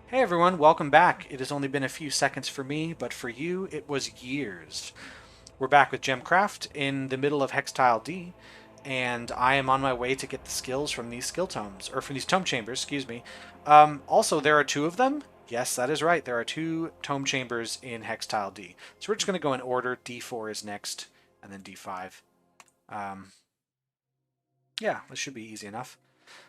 Hey everyone, welcome back. It has only been a few seconds for me, but for you, it was years. We're back with Gemcraft in the middle of Hextile D, and I am on my way to get the skills from these skill tomes, or from these tome chambers, excuse me. Also, there are two of them. Yes, that is right. There are two tome chambers in Hextile D. So we're just going to go in order. D4 is next, and then D5. Um, yeah, this should be easy enough.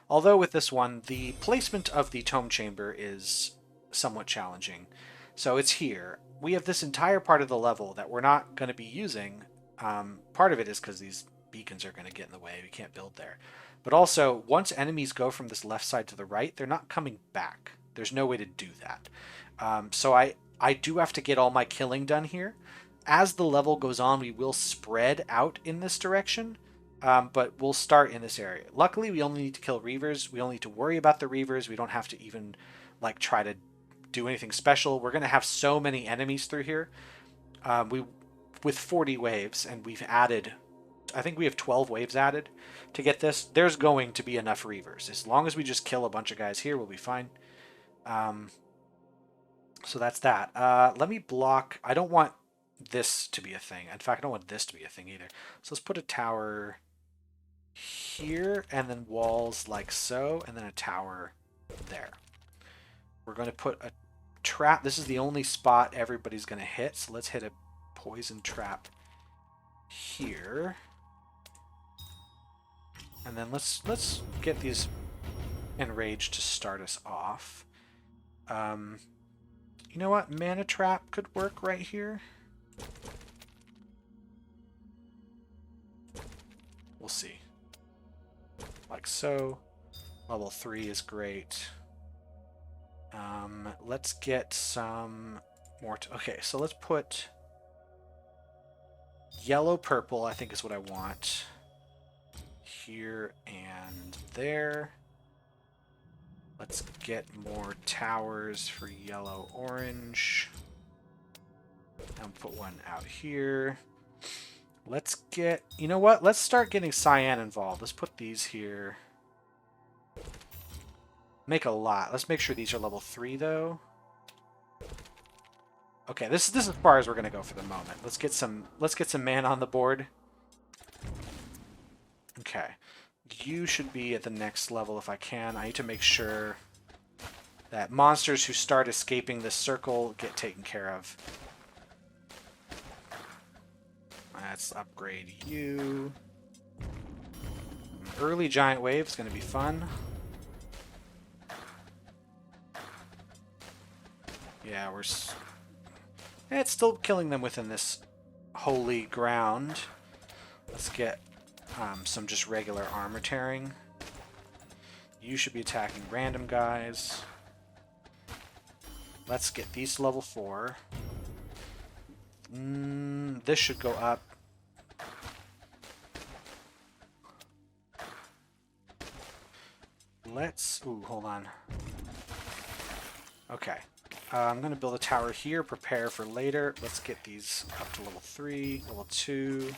Although with this one, the placement of the tome chamber is somewhat challenging. So it's here. We have this entire part of the level that we're not going to be using. Part of it is because these beacons are going to get in the way. We can't build there. But also, once enemies go from this left side to the right, they're not coming back. There's no way to do that. So I do have to get all my killing done here. As the level goes on, we will spread out in this direction. But we'll start in this area. Luckily, we only need to kill Reavers. We only need to worry about the Reavers. We don't have to even like try to do anything special. We're going to have so many enemies through here. We with 40 waves, and we've added, I think we have 12 waves added to get this. There's going to be enough Reavers. As long as we just kill a bunch of guys here, we'll be fine. So that's that. Let me block. I don't want this to be a thing. In fact, I don't want this to be a thing either. So let's put a tower here, and then walls like so, and then a tower there. We're going to put a trap. This is the only spot everybody's going to hit, so let's hit a poison trap here. And then let's get these enraged to start us off. You know what? Mana trap could work right here. We'll see. Like so. Level 3 is great. Let's get some more. Okay, so let's put yellow purple, I think is what I want. Here and there. Let's get more towers for yellow orange. And put one out here. Let's get, you know what? Let's start getting cyan involved. Let's put these here. Make a lot. Let's make sure these are level 3 though. Okay, this is as far as we're gonna go for the moment. Let's get some mana on the board. Okay. You should be at the next level if I can. I need to make sure that monsters who start escaping this circle get taken care of. Let's upgrade you. Early giant wave is going to be fun. Yeah, it's still killing them within this holy ground. Let's get some just regular armor tearing. You should be attacking random guys. Let's get these to level 4. This should go up. Ooh, hold on. Okay. I'm going to build a tower here, prepare for later. Let's get these up to level 3, level 2.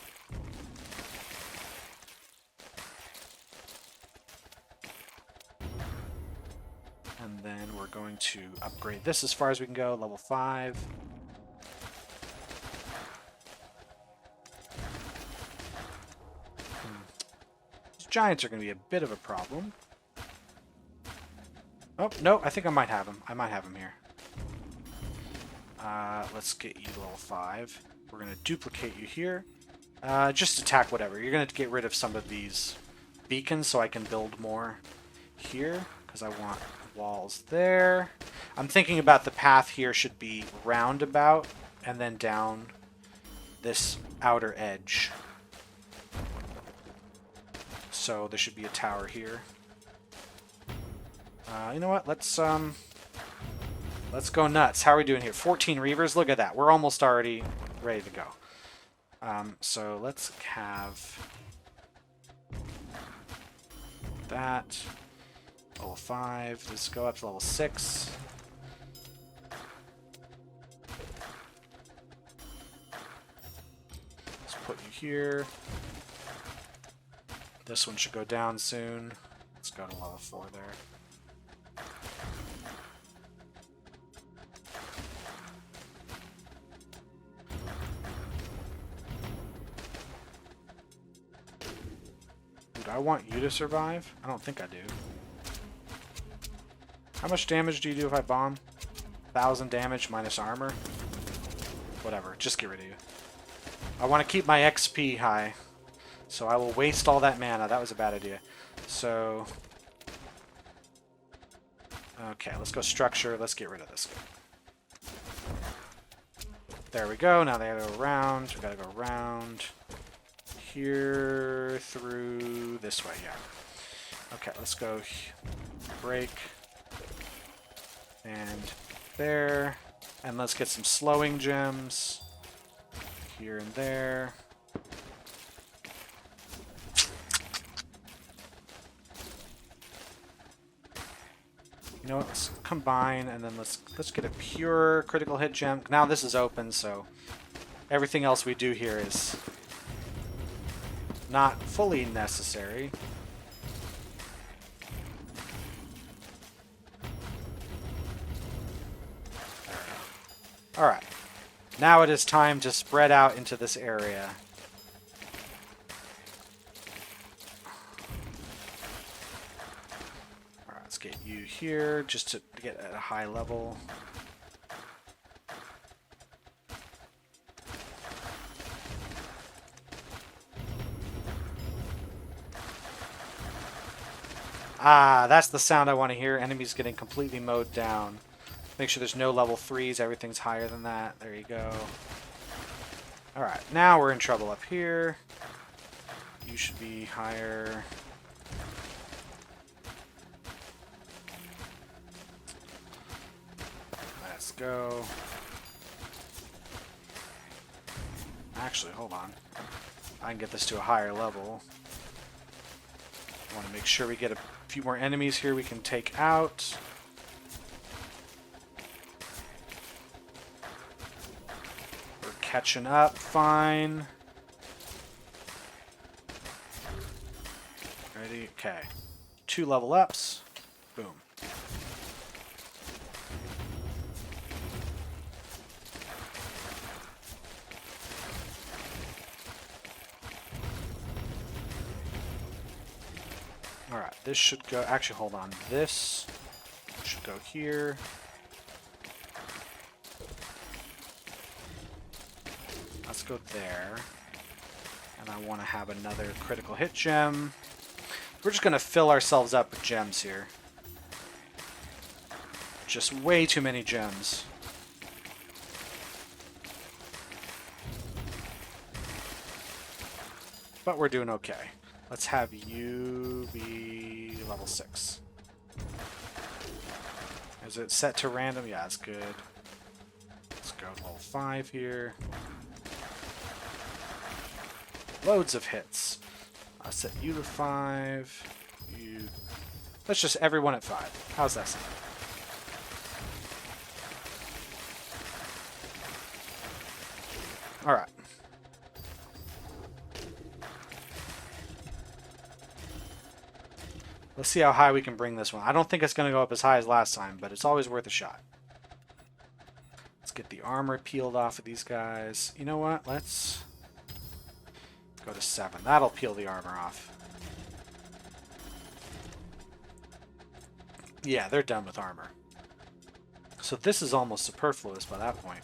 And then we're going to upgrade this as far as we can go, level 5. These giants are going to be a bit of a problem. Oh, no, I think I might have him. I might have him here. Let's get you level 5. We're going to duplicate you here. Just attack whatever. You're going to get rid of some of these beacons so I can build more here, because I want walls there. I'm thinking about the path here should be roundabout and then down this outer edge. So there should be a tower here. You know what? Let's go nuts. How are we doing here? 14 Reavers. Look at that. We're almost already ready to go. So let's have that. Level 5. Let's go up to level 6. Let's put you here. This one should go down soon. Let's go to level 4 there. Do I want you to survive? I don't think I do. How much damage do you do if I bomb? 1,000 damage minus armor? Whatever, just get rid of you. I want to keep my XP high. So I will waste all that mana. That was a bad idea. So... okay, let's go structure. Let's get rid of this guy. There we go. Now they gotta go around. We gotta go around. Here through this way, yeah. Okay, let's go break. And there. And let's get some slowing gems. Here and there. You know what, let's combine and then let's get a pure critical hit gem. Now this is open, so everything else we do here is not fully necessary. Alright. Now it is time to spread out into this area. Alright, let's get you here just to get at a high level. Ah, that's the sound I want to hear. Enemies getting completely mowed down. Make sure there's no level 3s. Everything's higher than that. There you go. Alright, now we're in trouble up here. You should be higher. Let's go. Actually, hold on. I can get this to a higher level. I want to make sure we get a few more enemies here we can take out. We're catching up fine. Ready? Okay. 2 level ups. Boom. Alright, this should go... actually, hold on. This should go here. Let's go there. And I want to have another critical hit gem. We're just going to fill ourselves up with gems here. Just way too many gems. But we're doing okay. Let's have you be level 6. Is it set to random? Yeah, it's good. Let's go level 5 here. Loads of hits. I'll set you to 5. You. Let's just everyone at 5. How's that sound? Alright. Let's see how high we can bring this one. I don't think it's going to go up as high as last time, but it's always worth a shot. Let's get the armor peeled off of these guys. You know what? Let's go to 7. That'll peel the armor off. Yeah, they're done with armor. So this is almost superfluous by that point.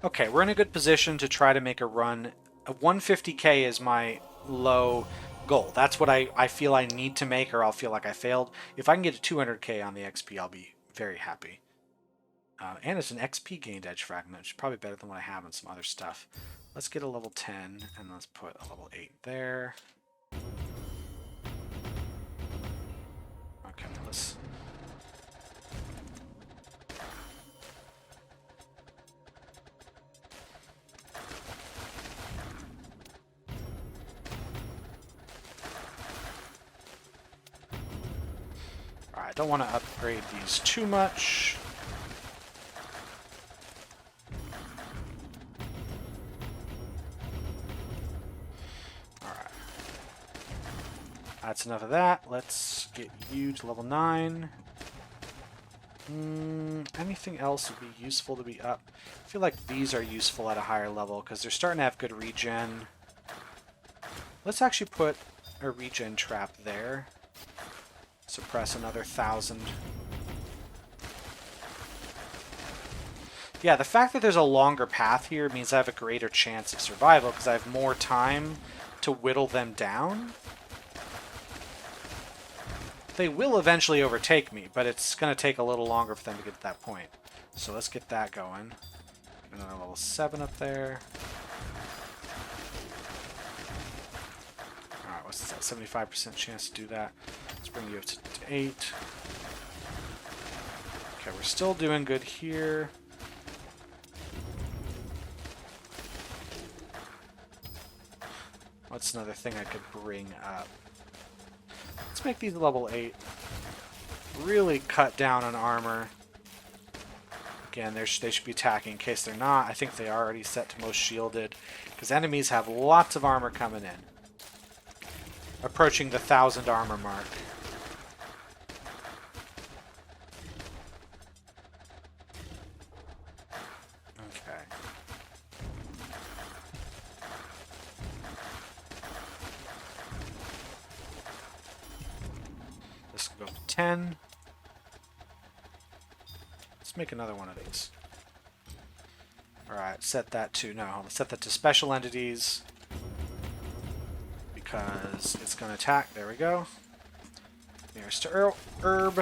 Okay, we're in a good position to try to make a run. 150k is my low goal. That's what I feel I need to make, or I'll feel like I failed. If I can get to 200k on the XP, I'll be very happy. And it's an XP gained edge fragment, which is probably better than what I have in some other stuff. Let's get a level 10, and let's put a level 8 there. Okay, let's... I don't want to upgrade these too much. Alright. That's enough of that. Let's get you to level 9. Anything else would be useful to be up? I feel like these are useful at a higher level because they're starting to have good regen. Let's actually put a regen trap there. Suppress another 1,000. Yeah, the fact that there's a longer path here means I have a greater chance of survival because I have more time to whittle them down. They will eventually overtake me, but it's going to take a little longer for them to get to that point. So let's get that going. Another level 7 up there. Alright, what's that? 75% chance to do that. Let's bring you up to 8. Okay, we're still doing good here. What's another thing I could bring up? Let's make these level 8. Really cut down on armor. Again, they should be attacking. In case they're not, I think they are already set to most shielded. Because enemies have lots of armor coming in. Approaching the 1,000 armor mark. Okay. This can go up to 10. Let's make another one of these. Alright, set that to, no, let's set that to special entities. Because it's going to attack. There we go. Nearest to herb.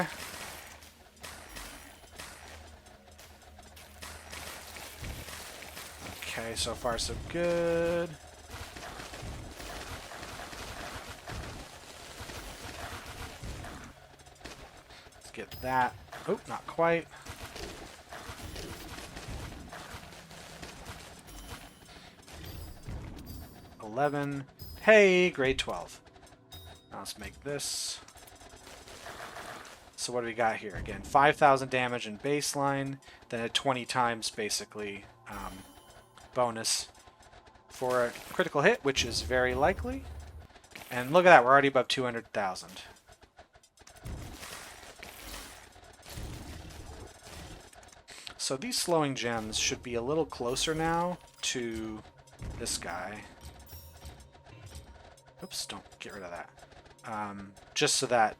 Okay, so far so good. Let's get that. Oh, not quite. Hey, grade 12. Now let's make this. So what do we got here? Again, 5,000 damage in baseline, then a 20 times basically bonus for a critical hit, which is very likely. And look at that, we're already above 200,000. So these slowing gems should be a little closer now to this guy. Oops, don't get rid of that. Just so that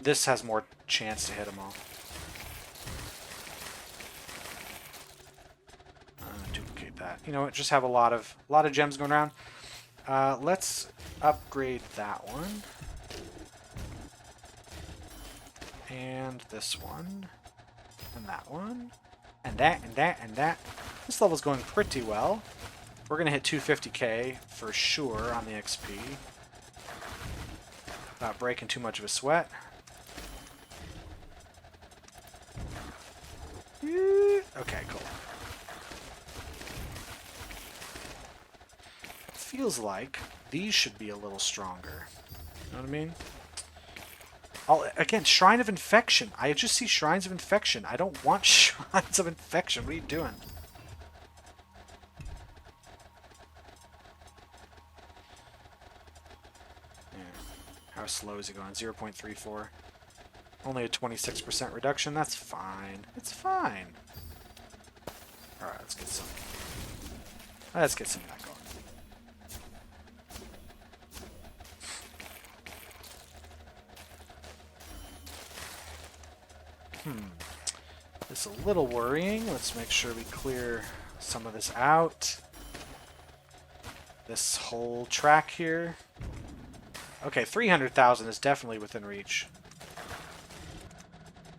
this has more chance to hit them all. Duplicate that. You know what? Just have a lot of gems going around. Let's upgrade that one. And this one. And that one. And that, and that, and that. This level's going pretty well. We're going to hit 250k for sure on the XP. Not breaking too much of a sweat. Okay, cool. Feels like these should be a little stronger. You know what I mean? Again, Shrine of Infection. I just see Shrines of Infection. I don't want Shrines of Infection. What are you doing? How slow is it going? 0.34. Only a 26% reduction. That's fine. It's fine. Alright, let's get some. Let's get some of that going. This is a little worrying. Let's make sure we clear some of this out. This whole track here. Okay, 300,000 is definitely within reach.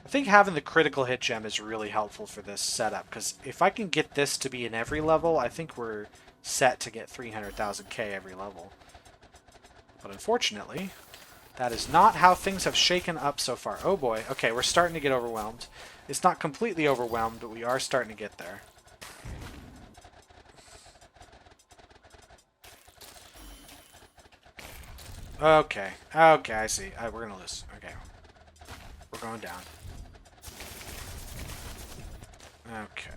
I think having the critical hit gem is really helpful for this setup, because if I can get this to be in every level, I think we're set to get 300,000k every level. But unfortunately, that is not how things have shaken up so far. Oh boy, okay, we're starting to get overwhelmed. It's not completely overwhelmed, but we are starting to get there. Okay, okay, I see. We're gonna lose. Okay. We're going down. Okay.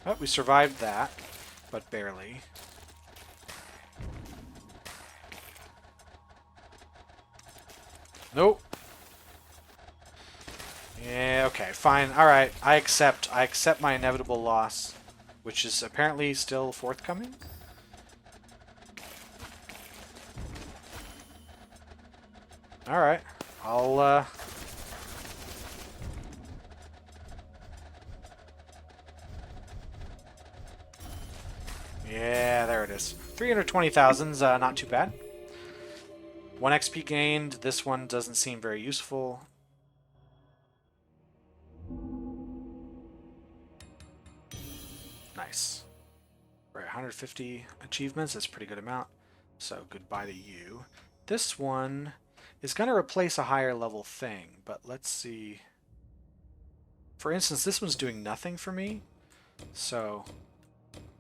Oh, we survived that, but barely. Nope. Yeah, okay. Alright, fine. Alright, I accept. I accept my inevitable loss, which is apparently still forthcoming. Alright, I'll, yeah, there it is. 320,000's not too bad. 1 XP gained. This one doesn't seem very useful. Nice. Right, 150 achievements. That's a pretty good amount. So goodbye to you. This one is going to replace a higher level thing, but let's see. For instance, this one's doing nothing for me, so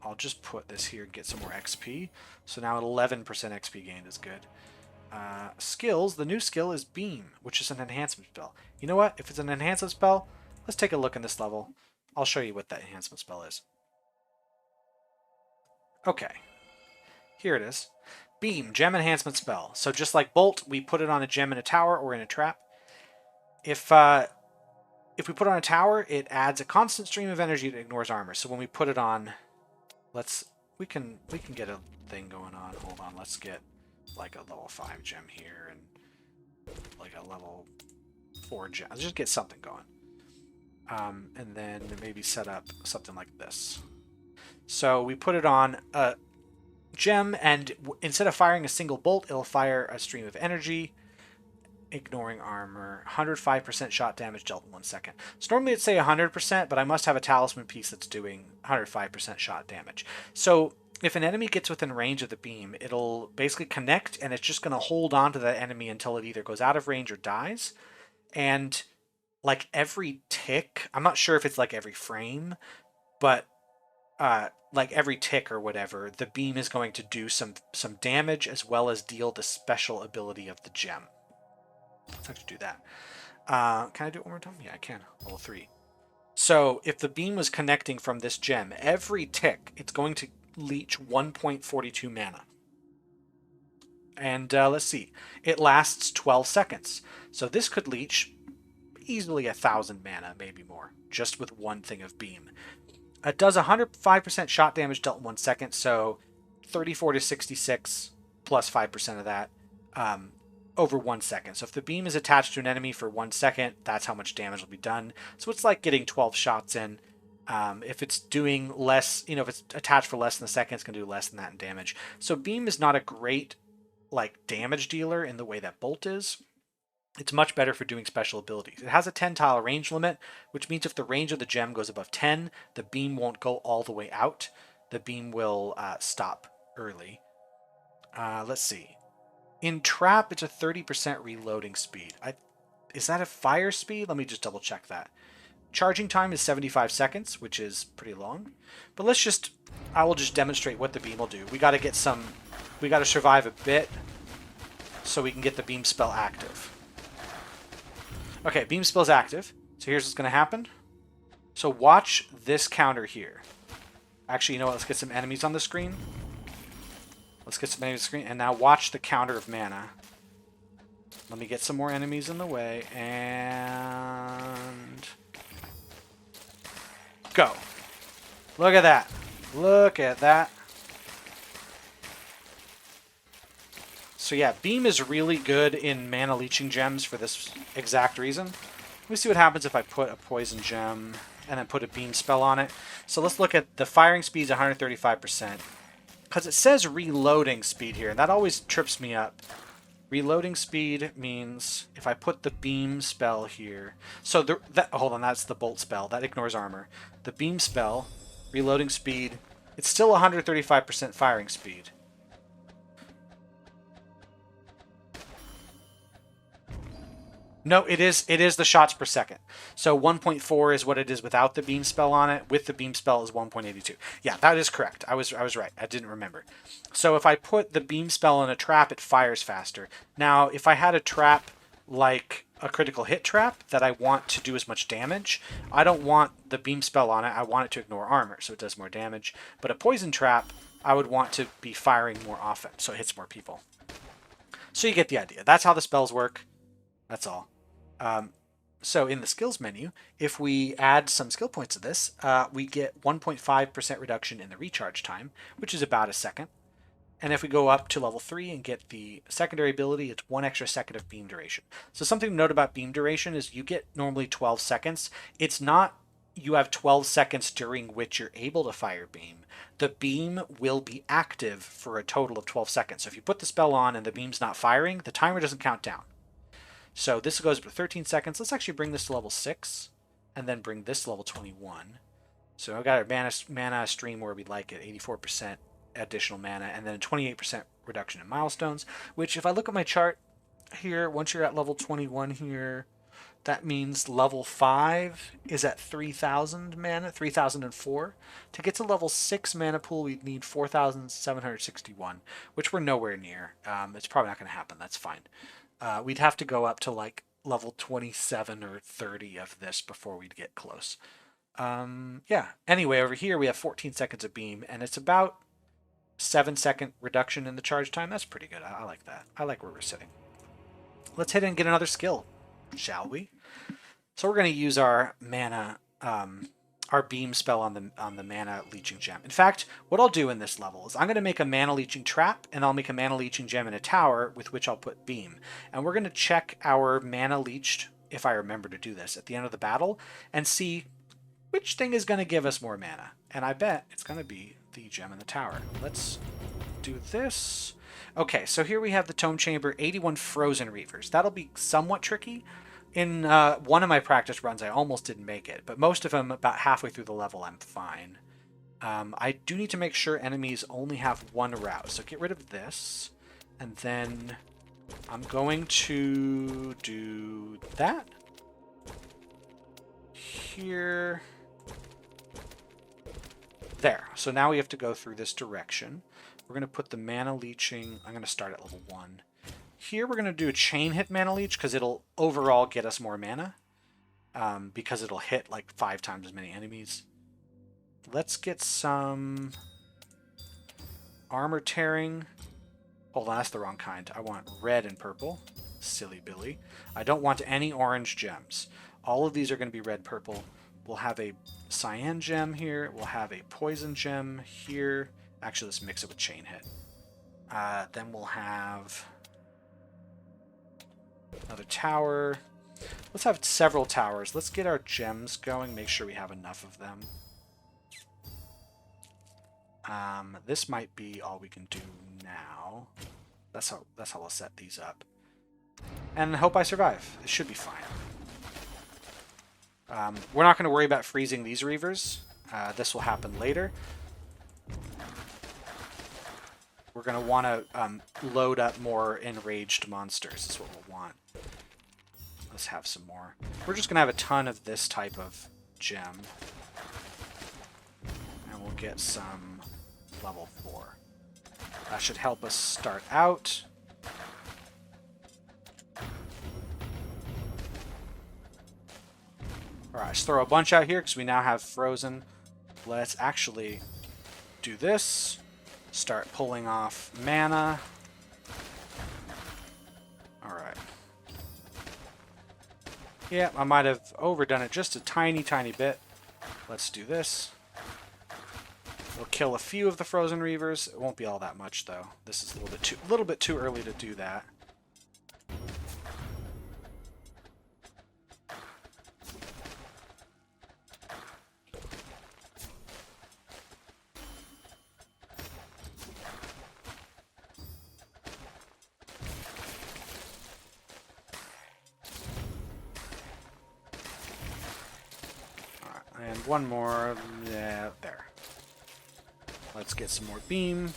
I'll just put this here and get some more XP. So now 11% XP gained is good. Skills, the new skill is Beam, which is an enhancement spell. You know what? If it's an enhancement spell, let's take a look in this level. I'll show you what that enhancement spell is. Okay, here it is. Beam, gem enhancement spell. So just like Bolt, we put it on a gem in a tower or in a trap. If we put it on a tower, it adds a constant stream of energy that ignores armor. So when we put it on, we can get a thing going on. Hold on, let's get like a level 5 gem here and like a level 4 gem. Let's just get something going. And then maybe set up something like this. So we put it on a gem, and instead of firing a single bolt, it'll fire a stream of energy, ignoring armor. 105% shot damage dealt in 1 second. So normally it'd say 100%, but I must have a talisman piece that's doing 105% shot damage. So if an enemy gets within range of the beam, it'll basically connect, and it's just going to hold on to that enemy until it either goes out of range or dies. And like every tick, I'm not sure if it's like every frame, but like every tick or whatever, the beam is going to do some damage as well as deal the special ability of the gem. Let's actually do that. Can I do it one more time? Yeah, I can. Level 3. So if the beam was connecting from this gem, every tick, it's going to leech 1.42 mana. And let's see. It lasts 12 seconds. So this could leech easily 1,000 mana, maybe more, just with one thing of beam. It does 105% shot damage dealt in 1 second, so 34 to 66 plus 5% of that over 1 second. So if the beam is attached to an enemy for 1 second, that's how much damage will be done. So it's like getting 12 shots in. If it's doing less, if it's attached for less than a second, it's going to do less than that in damage. So beam is not a great like damage dealer in the way that Bolt is. It's much better for doing special abilities. It has a 10 tile range limit, which means if the range of the gem goes above 10, the beam won't go all the way out. The beam will stop early. Let's see. In Trap, it's a 30% reloading speed. Is that a fire speed? Let me just double check that. Charging time is 75 seconds, which is pretty long. But I will just demonstrate what the beam will do. We got to survive a bit so we can get the beam spell active. Okay, beam spell's active. So here's what's going to happen. So watch this counter here. Actually, you know what? Let's get some enemies on the screen. Let's get some enemies on the screen. And now watch the counter of mana. Let me get some more enemies in the way. And go. Look at that. Look at that. So yeah, Beam is really good in mana leeching gems for this exact reason. Let me see what happens if I put a poison gem and then put a beam spell on it. So let's look at the firing speed is 135%. Because it says reloading speed here, and that always trips me up. Reloading speed means if I put the beam spell here. So hold on, that's the bolt spell. That ignores armor. The beam spell, reloading speed, it's still 135% firing speed. No, it is the shots per second. So 1.4 is what it is without the beam spell on it. With the beam spell is 1.82. Yeah, that is correct. I was right. I didn't remember. So if I put the beam spell in a trap, it fires faster. Now, if I had a trap like a critical hit trap that I want to do as much damage, I don't want the beam spell on it. I want it to ignore armor, so it does more damage. But a poison trap, I would want to be firing more often, so it hits more people. So you get the idea. That's how the spells work. That's all. So in the skills menu, if we add some skill points to this, we get 1.5% reduction in the recharge time, which is about a second. And if we go up to level 3 and get the secondary ability, it's 1 extra second of beam duration. So something to note about beam duration is you get normally 12 seconds. It's not you have 12 seconds during which you're able to fire beam. The beam will be active for a total of 12 seconds. So if you put the spell on and the beam's not firing, the timer doesn't count down. So this goes up to 13 seconds. Let's actually bring this to level 6 and then bring this to level 21. So I've got our mana stream where we'd like it, 84% additional mana, and then a 28% reduction in milestones, which if I look at my chart here, once you're at level 21 here, that means level 5 is at 3,000 mana, 3,004. To get to level 6 mana pool, we'd need 4,761, which we're nowhere near. It's probably not going to happen. That's fine. We'd have to go up to like level 27 or 30 of this before we'd get close. Yeah. Anyway, over here we have 14 seconds of beam, and it's about 7-second reduction in the charge time. That's pretty good. I like that. I like where we're sitting. Let's hit and get another skill, shall we? So we're going to use our mana, our beam spell on the mana leeching gem. In fact, what I'll do in this level is I'm going to make a mana leeching trap, and I'll make a mana leeching gem in a tower with which I'll put beam. And we're going to check our mana leeched, if I remember to do this, at the end of the battle, and see which thing is going to give us more mana. And I bet it's going to be the gem in the tower. Let's do this. Okay, so here we have the Tome Chamber, 81 Frozen Reavers. That'll be somewhat tricky. In one of my practice runs, I almost didn't make it, but most of them, about halfway through the level, I'm fine. I do need to make sure enemies only have one route, so get rid of this, and then I'm going to do that. Here. There. So now we have to go through this direction. We're going to put the mana leeching. I'm going to start at level 1. Here we're going to do a chain hit mana leech because it'll overall get us more mana. Because it'll hit like 5 times as many enemies. Let's get some armor tearing. Hold on, that's the wrong kind. I want red and purple. Silly Billy. I don't want any orange gems. All of these are going to be red, purple. We'll have a cyan gem here. We'll have a poison gem here. Actually, let's mix it with chain hit. Then we'll have another tower. Let's have several towers. Let's get our gems going. Make sure we have enough of them. This might be all we can do now. That's how we'll set these up. And hope I survive. It should be fine. We're not going to worry about freezing these Reavers. This will happen later. We're going to want to load up more enraged monsters. Is what we'll want. Let's have some more. We're just going to have a ton of this type of gem. And we'll get some level 4. That should help us start out. Alright, let's throw a bunch out here because we now have frozen. Let's actually do this. Start pulling off mana. Alright. Yeah, I might have overdone it just a tiny, tiny bit. Let's do this. We'll kill a few of the frozen reavers. It won't be all that much though. This is a little bit too early to do that. And one more. Yeah, there. Let's get some more beam.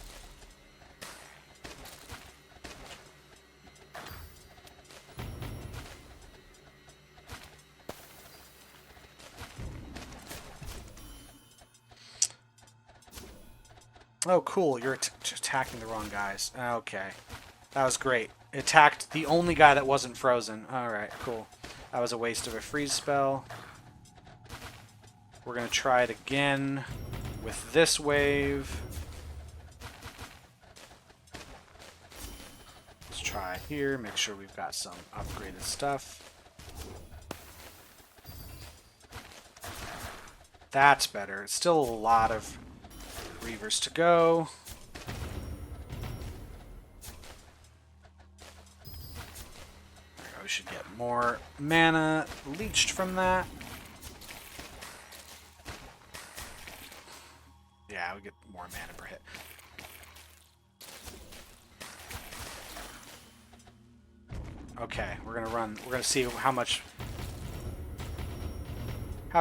Oh, cool. You're attacking the wrong guys. Okay. That was great. It attacked the only guy that wasn't frozen. Alright, cool. That was a waste of a freeze spell. We're going to try it again with this wave. Let's try here, make sure we've got some upgraded stuff. That's better. It's still a lot of Reavers to go. We should get more mana leached from that. Yeah, we get more mana per hit. Okay, we're gonna run. We're gonna see how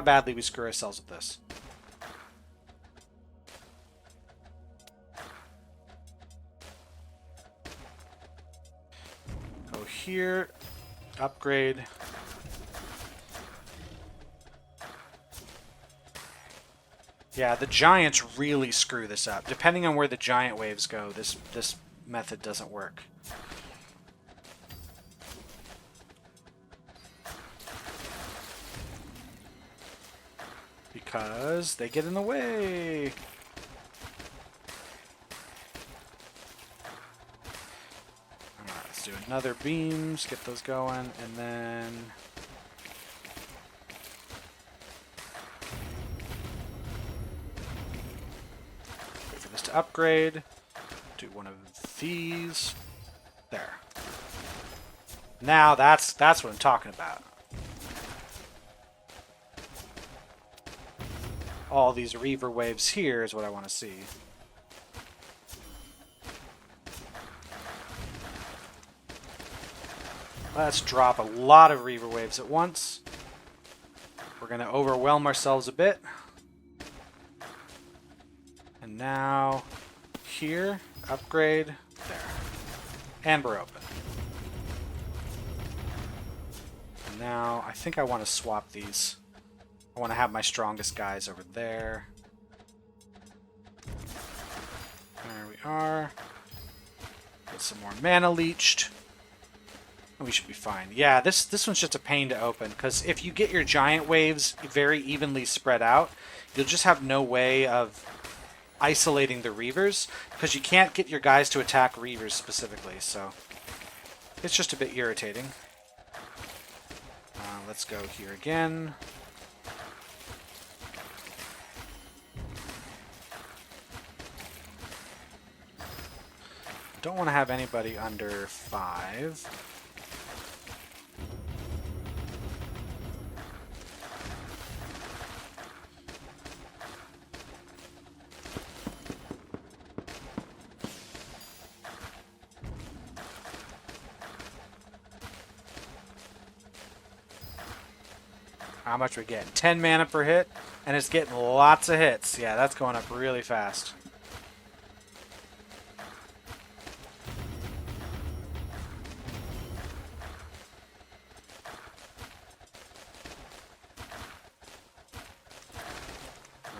badly we screw ourselves with this. Go here, upgrade. Yeah, the giants really screw this up. Depending on where the giant waves go, this method doesn't work. Because they get in the way. Alright, let's do another beams, get those going, and then wait for this to upgrade. Do one of these. There. Now that's what I'm talking about. All these Reaver waves here is what I want to see. Let's drop a lot of Reaver waves at once. We're going to overwhelm ourselves a bit. And now, here, upgrade, there. And we're open. And now, I think I want to swap these. I want to have my strongest guys over there. There we are. Get some more mana leached. And we should be fine. Yeah, this one's just a pain to open, because if you get your giant waves very evenly spread out, you'll just have no way of isolating the Reavers, because you can't get your guys to attack Reavers specifically, so it's just a bit irritating. Let's go here again. Don't want to have anybody under 5. How much we getting? 10 mana per hit, and it's getting lots of hits. Yeah, that's going up really fast.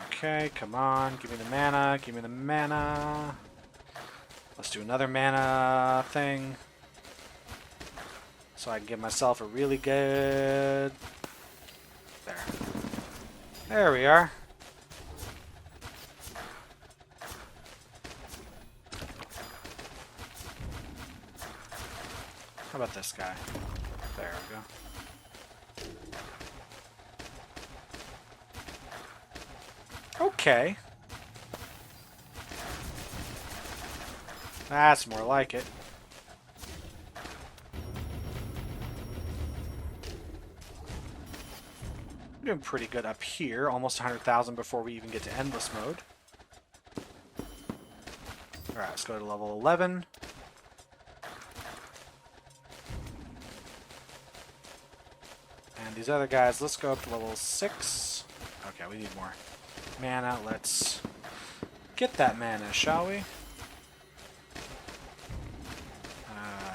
Okay, come on, give me the mana, give me the mana. Let's do another mana thing. So I can give myself a really good... There. There we are. How about this guy? There we go. Okay. That's more like it. We're doing pretty good up here. Almost 100,000 before we even get to endless mode. Alright, let's go to level 11. And these other guys, let's go up to level 6. Okay, we need more mana. Let's get that mana, shall we?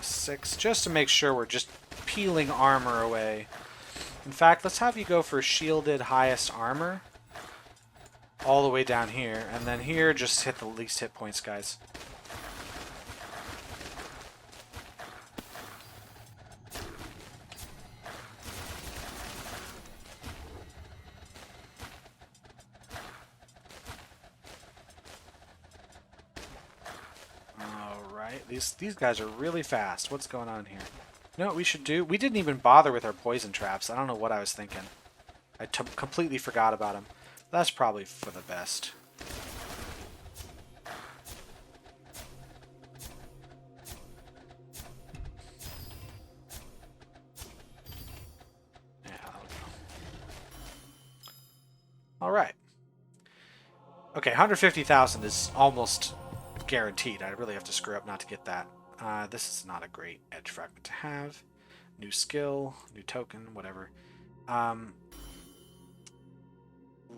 6, just to make sure we're just peeling armor away. In fact, let's have you go for shielded highest armor all the way down here, and then here just hit the least hit points, guys. These guys are really fast. What's going on here? You know what we should do? We didn't even bother with our poison traps. I don't know what I was thinking. I completely forgot about them. That's probably for the best. Yeah, that'll go. All right. Okay, 150,000 is almost guaranteed. I really have to screw up not to get that. This is not a great edge fragment to have. New skill, new token, whatever.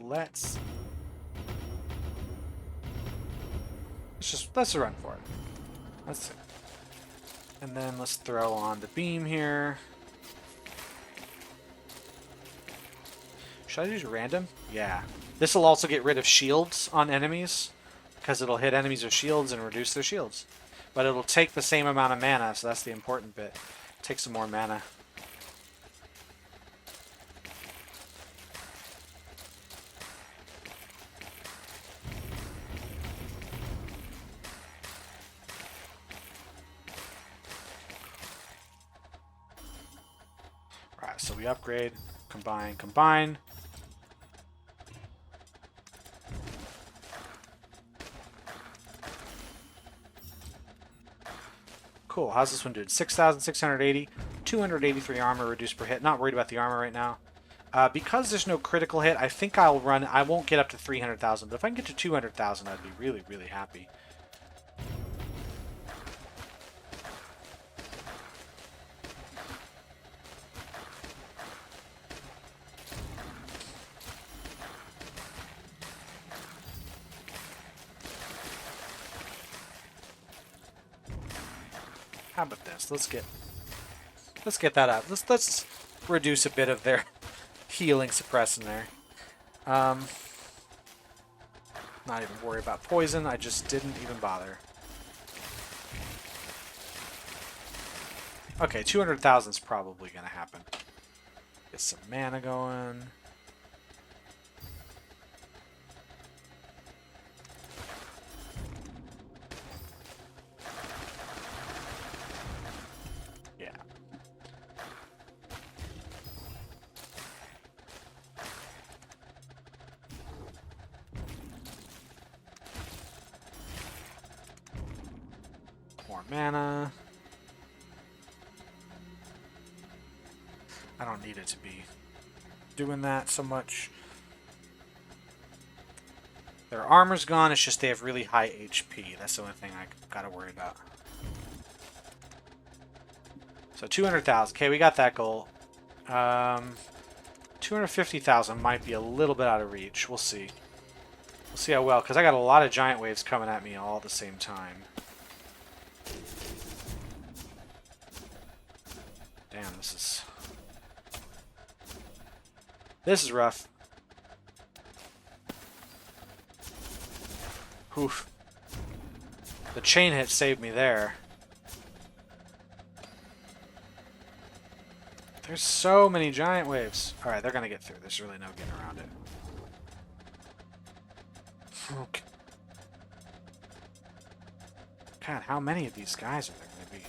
Let's run for it. Let's see. And then let's throw on the beam here. Should I use random? Yeah. This will also get rid of shields on enemies, because it'll hit enemies with shields and reduce their shields. But it'll take the same amount of mana, so that's the important bit. Take some more mana. Alright, so we upgrade, combine, combine. Cool. How's this one doing? 6,680, 283 armor reduced per hit. Not worried about the armor right now. Because there's no critical hit, I think I'll run... I won't get up to 300,000, but if I can get to 200,000, I'd be really, really happy. How about this? Let's get that out. Let's reduce a bit of their healing suppressing there. Not even worry about poison. I just didn't even bother. Okay, 200,000 is probably gonna happen. Get some mana going. More mana. I don't need it to be doing that so much. Their armor's gone, it's just they have really high HP. That's the only thing I gotta worry about. So 200,000. Okay, we got that goal. 250,000 might be a little bit out of reach. We'll see. We'll see how well, because I got a lot of giant waves coming at me all at the same time. Damn, this is rough. Oof. The chain hit saved me there. There's so many giant waves. Alright, they're gonna get through. There's really no getting around it. Okay. God, how many of these guys are there gonna be?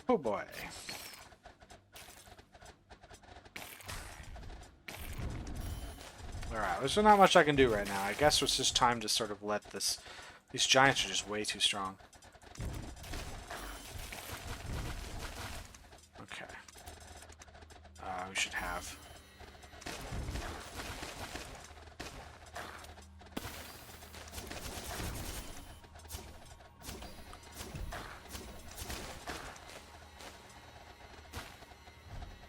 Oh boy. Alright, there's not much I can do right now. I guess it's just time to sort of let this... These giants are just way too strong. Okay. We should have...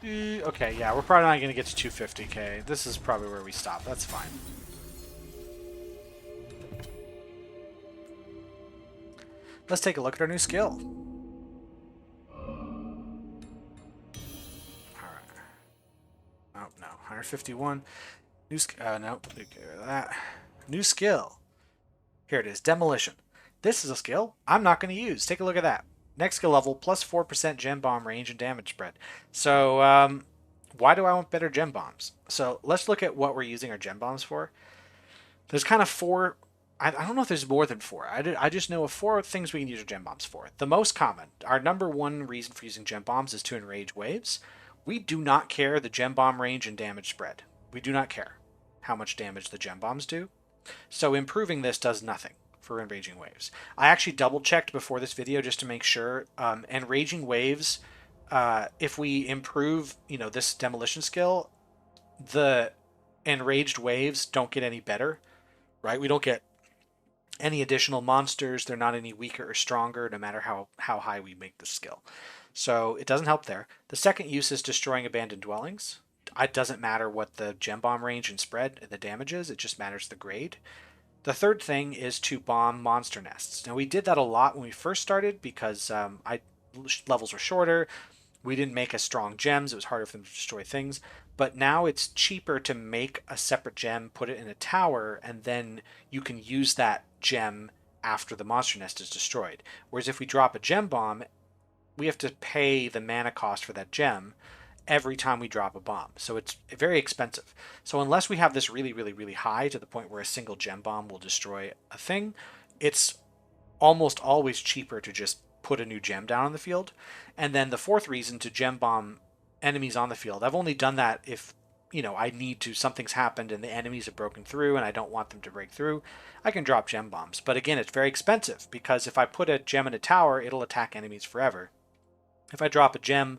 Okay, yeah, we're probably not going to get to 250k. This is probably where we stop. That's fine. Let's take a look at our new skill. Alright. Oh, no. 151. New nope. That. New skill. Here it is. Demolition. This is a skill I'm not going to use. Take a look at that. Next skill level, plus 4% gem bomb range and damage spread. So, Why do I want better gem bombs? So let's look at what we're using our gem bombs for. There's kind of four. I don't know if there's more than four. I just know of four things we can use our gem bombs for. The most common, our number one reason for using gem bombs is to enrage waves. We do not care the gem bomb range and damage spread. We do not care how much damage the gem bombs do. So improving this does nothing for enraging waves. I actually double checked before this video just to make sure. Enraging waves, if we improve, this demolition skill, the enraged waves don't get any better, right? We don't get any additional monsters. They're not any weaker or stronger, no matter how high we make the skill. So it doesn't help there. The second use is destroying abandoned dwellings. It doesn't matter what the gem bomb range and spread and the damage is. It just matters the grade. The third thing is to bomb monster nests. Now we did that a lot when we first started because levels were shorter. We didn't make as strong gems. It was harder for them to destroy things. But now it's cheaper to make a separate gem, put it in a tower, and then you can use that gem after the monster nest is destroyed. Whereas if we drop a gem bomb, we have to pay the mana cost for that gem every time we drop a bomb. So it's very expensive. So unless we have this really, really, really high to the point where a single gem bomb will destroy a thing, it's almost always cheaper to just put a new gem down on the field. And then the fourth reason, to gem bomb enemies on the field. I've only done that if, I need to, something's happened and the enemies have broken through and I don't want them to break through. I can drop gem bombs. But again, it's very expensive because if I put a gem in a tower, it'll attack enemies forever. If I drop a gem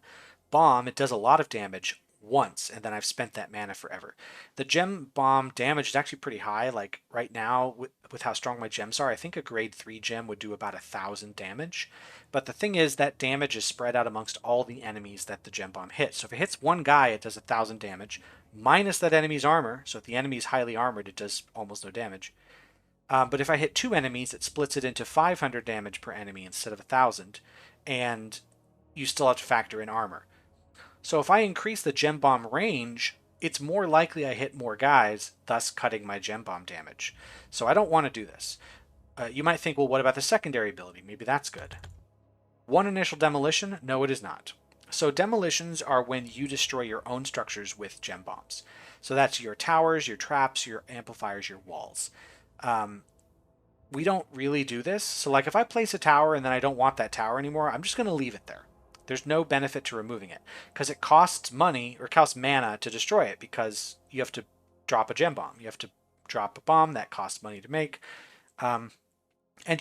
bomb, it does a lot of damage once, and then I've spent that mana forever. The gem bomb damage is actually pretty high. Like right now, with how strong my gems are, I think a grade 3 gem would do about 1,000 damage. But the thing is, that damage is spread out amongst all the enemies that the gem bomb hits. So if it hits one guy, it does 1,000 damage, minus that enemy's armor. So if the enemy's highly armored, it does almost no damage. But if I hit two enemies, it splits it into 500 damage per enemy instead of 1,000. And you still have to factor in armor. So if I increase the gem bomb range, it's more likely I hit more guys, thus cutting my gem bomb damage. So I don't want to do this. You might think, well, what about the secondary ability? Maybe that's good. One initial demolition? No, it is not. So demolitions are when you destroy your own structures with gem bombs. So that's your towers, your traps, your amplifiers, your walls. We don't really do this. So like if I place a tower and then I don't want that tower anymore, I'm just going to leave it there. There's no benefit to removing it because it costs money or costs mana to destroy it because you have to drop a gem bomb. You have to drop a bomb that costs money to make. And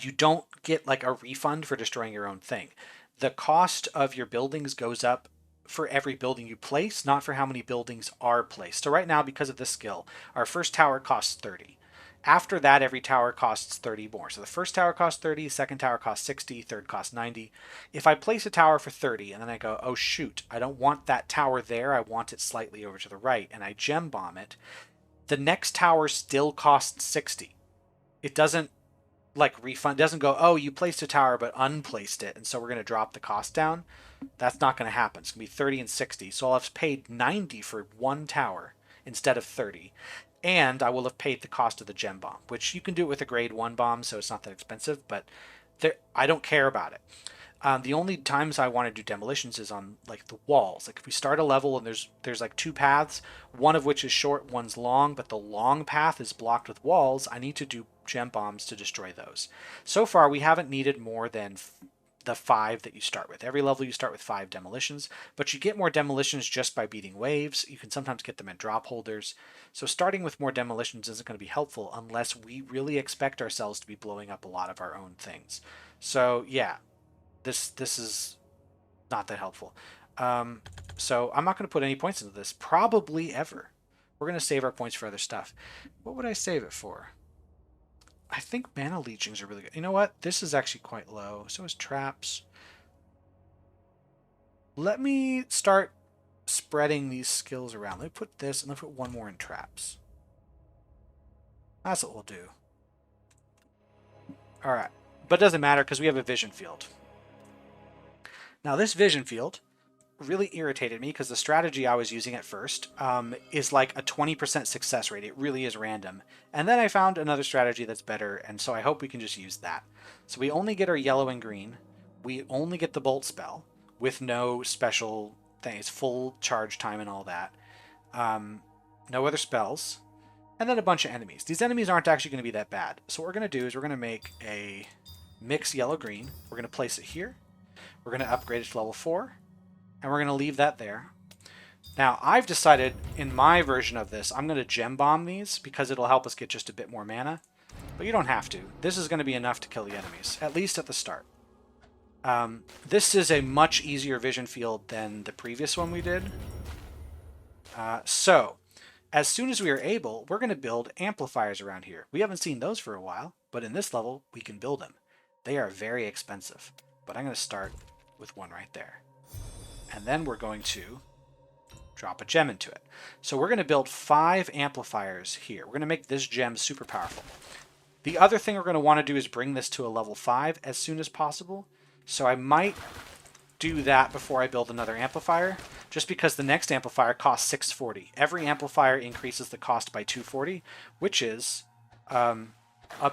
you don't get like a refund for destroying your own thing. The cost of your buildings goes up for every building you place, not for how many buildings are placed. So right now, because of this skill, our first tower costs 30. After that, every tower costs 30 more. So the first tower costs 30, second tower costs 60, third costs 90. If I place a tower for 30 and then I go, oh shoot, I don't want that tower there, I want it slightly over to the right, and I gem bomb it, the next tower still costs 60. It doesn't like refund, it doesn't go, oh, you placed a tower but unplaced it, and so we're going to drop the cost down. That's not going to happen. It's going to be 30 and 60. So I'll have paid 90 for one tower instead of 30. And I will have paid the cost of the gem bomb, which you can do it with a grade 1 bomb, so it's not that expensive, but I don't care about it. The only times I want to do demolitions is on like the walls. Like if we start a level and there's like two paths, one of which is short, one's long, but the long path is blocked with walls, I need to do gem bombs to destroy those. So far, we haven't needed more than the 5 that you start with. Every level you start with 5 demolitions, but you get more demolitions just by beating waves. You can sometimes get them in drop holders. So starting with more demolitions isn't going to be helpful unless we really expect ourselves to be blowing up a lot of our own things. So yeah, this is not that helpful. So I'm not going to put any points into this, probably ever. We're going to save our points for other stuff. What would I save it for? I think mana leechings are really good. You know what? This is actually quite low. So is traps. Let me start spreading these skills around. Let me put this and let's put one more in traps. That's what we'll do. All right. But it doesn't matter because we have a vision field. Now this vision field really irritated me because the strategy I was using at first is like a 20% success rate. It really is random. And then I found another strategy that's better, and so I hope we can just use that. So we only get our yellow and green. We only get the bolt spell with no special thing. It's full charge time and all that. No other spells. And then a bunch of enemies. These enemies aren't actually going to be that bad. So what we're going to do is we're going to make a mix yellow-green. We're going to place it here. We're going to upgrade it to level 4. And we're going to leave that there. Now, I've decided in my version of this, I'm going to gem bomb these because it'll help us get just a bit more mana. But you don't have to. This is going to be enough to kill the enemies, at least at the start. This is a much easier vision field than the previous one we did. So, as soon as we are able, we're going to build amplifiers around here. We haven't seen those for a while, but in this level, we can build them. They are very expensive, but I'm going to start with one right there. And then we're going to drop a gem into it. So we're going to build 5 amplifiers here. We're going to make this gem super powerful. The other thing we're going to want to do is bring this to a level 5 as soon as possible. So I might do that before I build another amplifier, just because the next amplifier costs 640. Every amplifier increases the cost by 240, which is a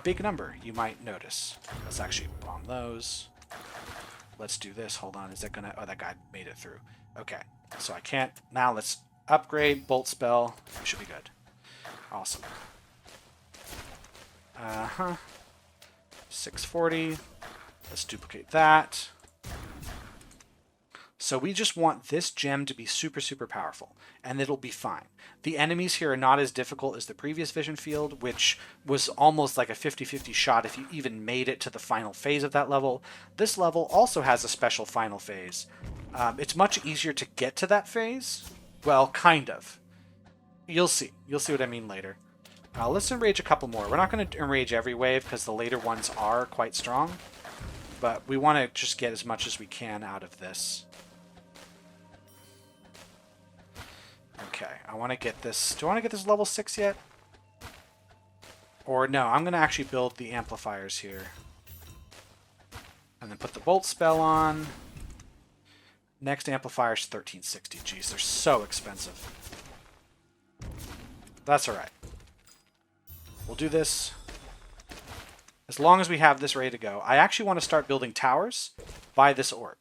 big number, you might notice. Let's actually bomb those. Let's do this. Hold on. Is that going to... Oh, that guy made it through. Okay. So I can't... Now let's upgrade Bolt Spell. We should be good. Awesome. 640. Let's duplicate that. So we just want this gem to be super, super powerful, and it'll be fine. The enemies here are not as difficult as the previous vision field, which was almost like a 50-50 shot if you even made it to the final phase of that level. This level also has a special final phase. It's much easier to get to that phase. Well, kind of. You'll see. You'll see what I mean later. Let's enrage a couple more. We're not going to enrage every wave because the later ones are quite strong. But we want to just get as much as we can out of this. Okay, I want to get this... Do I want to get this level 6 yet? Or no, I'm going to actually build the amplifiers here. And then put the Bolt Spell on. Next amplifier is 1360. Jeez, they're so expensive. That's alright. We'll do this. As long as we have this ready to go. I actually want to start building towers by this orb.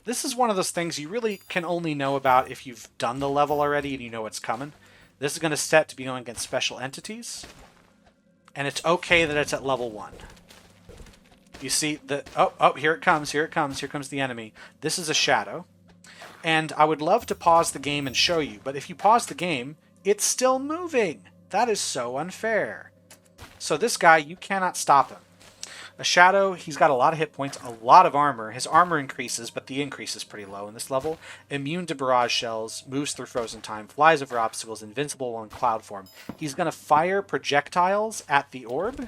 This is one of those things you really can only know about if you've done the level already and you know what's coming. This is going to set to be going against special entities. And it's okay that it's at level 1. You see the... Oh, here it comes, here it comes, here comes the enemy. This is a shadow. And I would love to pause the game and show you, but if you pause the game, it's still moving. That is so unfair. So this guy, you cannot stop him. A shadow, he's got a lot of hit points, a lot of armor. His armor increases, but the increase is pretty low in this level. Immune to barrage shells, moves through frozen time, flies over obstacles, invincible in cloud form. He's going to fire projectiles at the orb.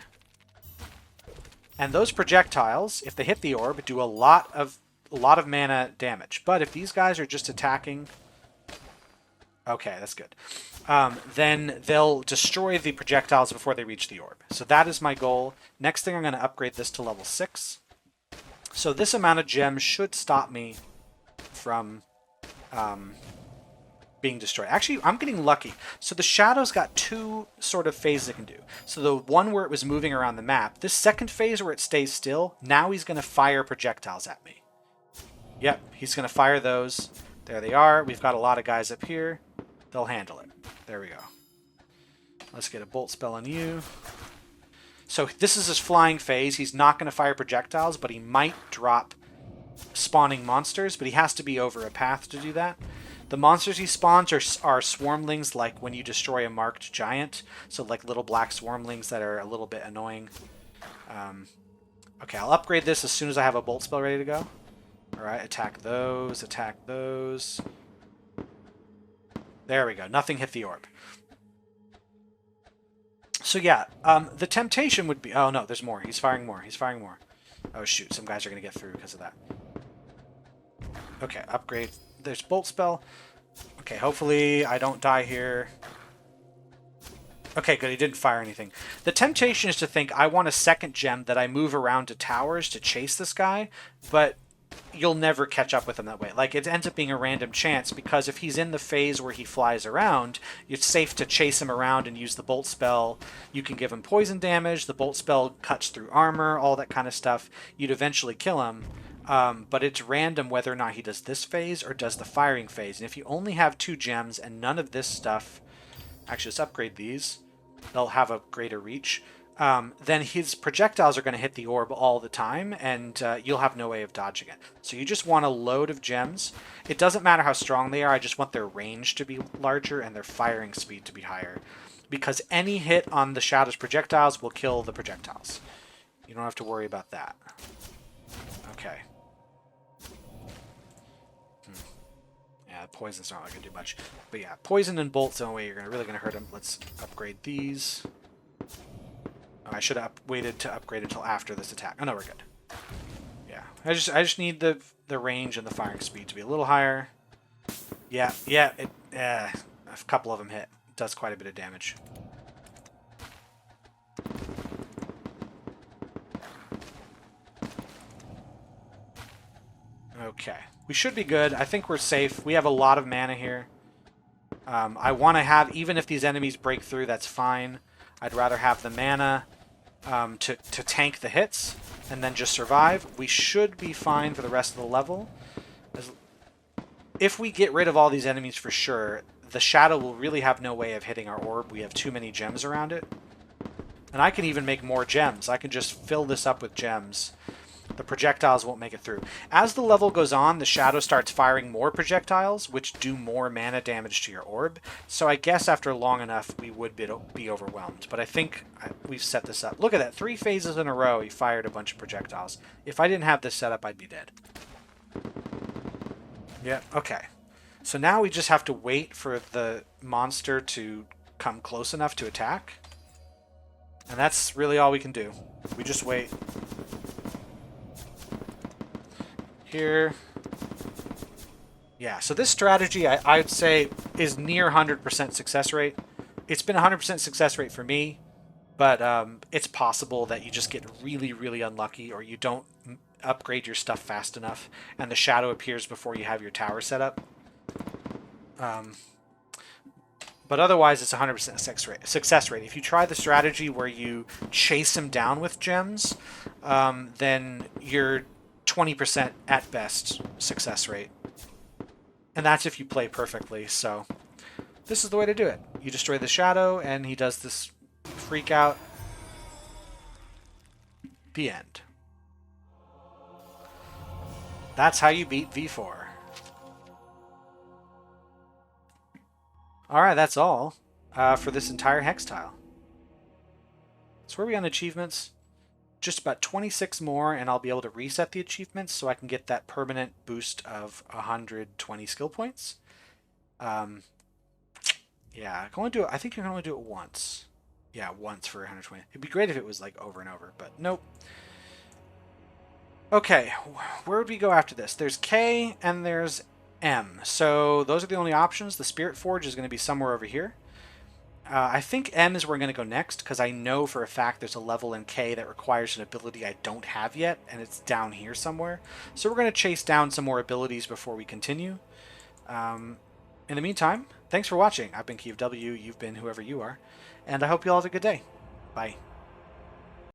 And those projectiles, if they hit the orb, do a lot of mana damage. But if these guys are just attacking... Okay, that's good. Then they'll destroy the projectiles before they reach the orb. So that is my goal. Next thing, I'm going to upgrade this to level 6. So this amount of gems should stop me from being destroyed. Actually, I'm getting lucky. So the shadow's got 2 sort of phases it can do. So the one where it was moving around the map, this second phase where it stays still, now he's going to fire projectiles at me. Yep, he's going to fire those. There they are. We've got a lot of guys up here. They'll handle it. There we go. Let's get a Bolt Spell on you. So this is his flying phase. He's not going to fire projectiles, but he might drop spawning monsters, but he has to be over a path to do that. The monsters he spawns are swarmlings, like when you destroy a marked giant. So like little black swarmlings that are a little bit annoying. Okay, I'll upgrade this as soon as I have a Bolt Spell ready to go. Alright, attack those, attack those. There we go. Nothing hit the orb. So yeah, the temptation would be... Oh no, there's more. He's firing more. He's firing more. Oh shoot, some guys are going to get through because of that. Okay, upgrade. There's Bolt Spell. Okay, hopefully I don't die here. Okay, good. He didn't fire anything. The temptation is to think, I want a second gem that I move around to towers to chase this guy, but... you'll never catch up with him that way. Like, it ends up being a random chance, because if he's in the phase where he flies around, it's safe to chase him around and use the Bolt Spell. You can give him poison damage, the Bolt Spell cuts through armor, all that kind of stuff. You'd eventually kill him. But it's random whether or not he does this phase or does the firing phase. And if you only have 2 gems and none of this stuff, actually let's upgrade these, they'll have a greater reach, then his projectiles are going to hit the orb all the time, and you'll have no way of dodging it. So you just want a load of gems. It doesn't matter how strong they are, I just want their range to be larger and their firing speed to be higher. Because any hit on the Shadow's projectiles will kill the projectiles. You don't have to worry about that. Okay. Yeah, poison's not going to do much. But yeah, poison and bolt's the only way you're really going to hurt him. Let's upgrade these. Oh, I should have waited to upgrade until after this attack. Oh no, we're good. Yeah, I just need the range and the firing speed to be a little higher. Yeah, a couple of them hit. It does quite a bit of damage. Okay, we should be good. I think we're safe. We have a lot of mana here. I want to have, even if these enemies break through, that's fine. I'd rather have the mana to tank the hits and then just survive. We should be fine for the rest of the level. If we get rid of all these enemies for sure, the Shadow will really have no way of hitting our orb. We have too many gems around it. And I can even make more gems. I can just fill this up with gems. The projectiles won't make it through. As the level goes on, the Shadow starts firing more projectiles, which do more mana damage to your orb. So I guess after long enough, we would be overwhelmed. But I think we've set this up. Look at that. 3 phases in a row, he fired a bunch of projectiles. If I didn't have this set up, I'd be dead. Yeah, okay. So now we just have to wait for the monster to come close enough to attack. And that's really all we can do. We just wait. Here. Yeah, so this strategy, I'd say, is near 100% success rate. It's been 100% success rate for me, but it's possible that you just get really, really unlucky, or you don't upgrade your stuff fast enough, and the Shadow appears before you have your tower set up. But otherwise, it's 100% success rate. If you try the strategy where you chase him down with gems, then you're 20% at best success rate. And that's if you play perfectly. So this is the way to do it. You destroy the Shadow, and he does this freak out. The end. That's how you beat V4. Alright, that's all for this entire Hextile. So where are we on achievements? Just about 26 more, and I'll be able to reset the achievements so I can get that permanent boost of 120 skill points. Yeah, I think you can only do it once. Yeah, once for 120. It'd be great if it was like over and over, but nope. Okay, where would we go after this? There's K and there's M. So those are the only options. The Spirit Forge is going to be somewhere over here. I think M is where I'm going to go next, because I know for a fact there's a level in K that requires an ability I don't have yet, and it's down here somewhere. So we're going to chase down some more abilities before we continue. In the meantime, thanks for watching. I've been KeefW, you've been whoever you are, and I hope you all have a good day. Bye.